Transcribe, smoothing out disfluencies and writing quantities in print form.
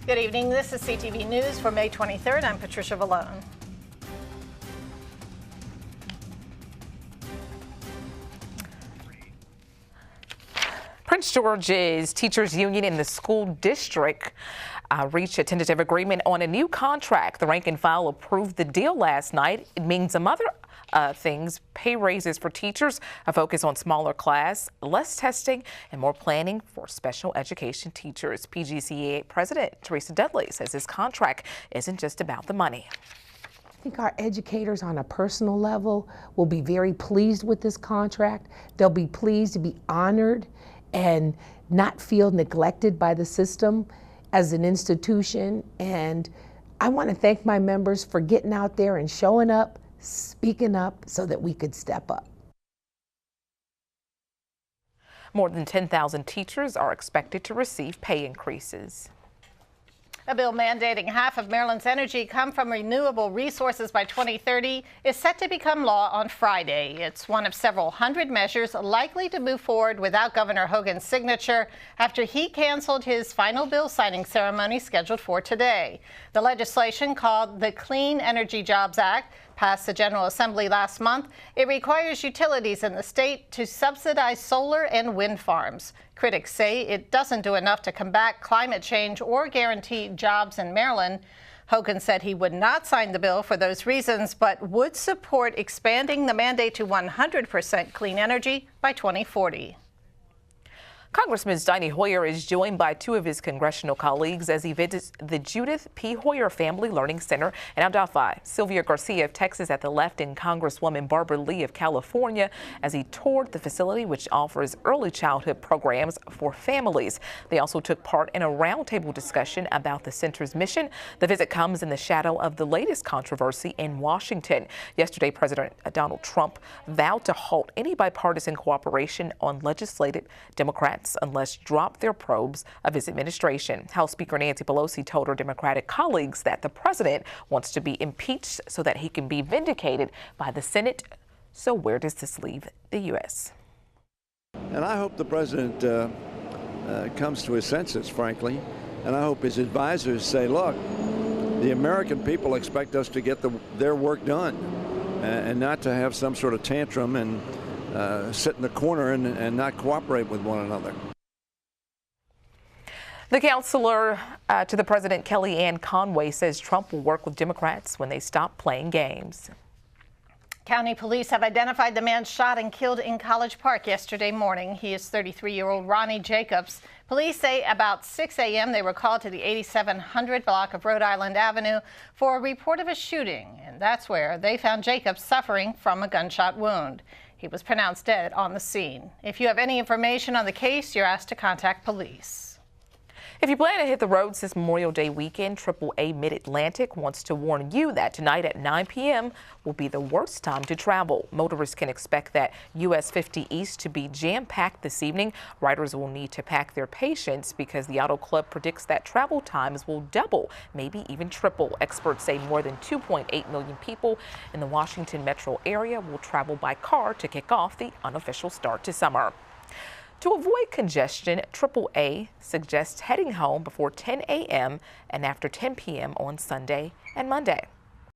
Good evening. This is CTV News for May 23rd. I'm Patricia Vallone. Prince George's Teachers Union in the school district reached a tentative agreement on a new contract. The rank and file approved the deal last night. It means some other things: pay raises for teachers, a focus on smaller class, less testing, and more planning for special education teachers. PGCTV President Teresa Dudley says this contract isn't just about the money. I think our educators on a personal level will be very pleased with this contract. They'll be pleased to be honored and not feel neglected by the system as an institution. And I want to thank my members for getting out there and showing up, speaking up so that we could step up. More than 10,000 teachers are expected to receive pay increases. A bill mandating half of Maryland's energy come from renewable resources by 2030 is set to become law on Friday. It's one of several hundred measures likely to move forward without Governor Hogan's signature after he canceled his final bill signing ceremony scheduled for today. The legislation, called the Clean Energy Jobs Act, passed the General Assembly last month. It requires utilities in the state to subsidize solar and wind farms. Critics say it doesn't do enough to combat climate change or guarantee jobs in Maryland. Hogan said he would not sign the bill for those reasons, but would support expanding the mandate to 100% clean energy by 2040. Congressman Steny Hoyer is joined by two of his congressional colleagues as he visits the Judith P. Hoyer Family Learning Center in Adelphi. Sylvia Garcia of Texas at the left and Congresswoman Barbara Lee of California as he toured the facility, which offers early childhood programs for families. They also took part in a roundtable discussion about the center's mission. The visit comes in the shadow of the latest controversy in Washington. Yesterday, President Donald Trump vowed to halt any bipartisan cooperation on legislative Democrats unless drop their probes of his administration. House Speaker Nancy Pelosi told her Democratic colleagues that the president wants to be impeached so that he can be vindicated by the Senate. So where does this leave the U.S.? And I hope the president comes to his senses, frankly, and I hope his advisors say, look, the American people expect us to get their work done and not to have some sort of tantrum and sit in the corner and not cooperate with one another. The counselor to the president, Kellyanne Conway, says Trump will work with Democrats when they stop playing games. County police have identified the man shot and killed in College Park yesterday morning. He is 33-year-old Ronnie Jacobs. Police say about 6 a.m. they were called to the 8700 block of Rhode Island Avenue for a report of a shooting, and that's where they found Jacobs suffering from a gunshot wound. He was pronounced dead on the scene. If you have any information on the case, you're asked to contact police. If you plan to hit the roads this Memorial Day weekend, AAA Mid-Atlantic wants to warn you that tonight at 9 p.m. will be the worst time to travel. Motorists can expect that US 50 East to be jam-packed this evening. Riders will need to pack their patience because the Auto Club predicts that travel times will double, maybe even triple. Experts say more than 2.8 million people in the Washington metro area will travel by car to kick off the unofficial start to summer. To avoid congestion, AAA suggests heading home before 10 a.m. and after 10 p.m. on Sunday and Monday.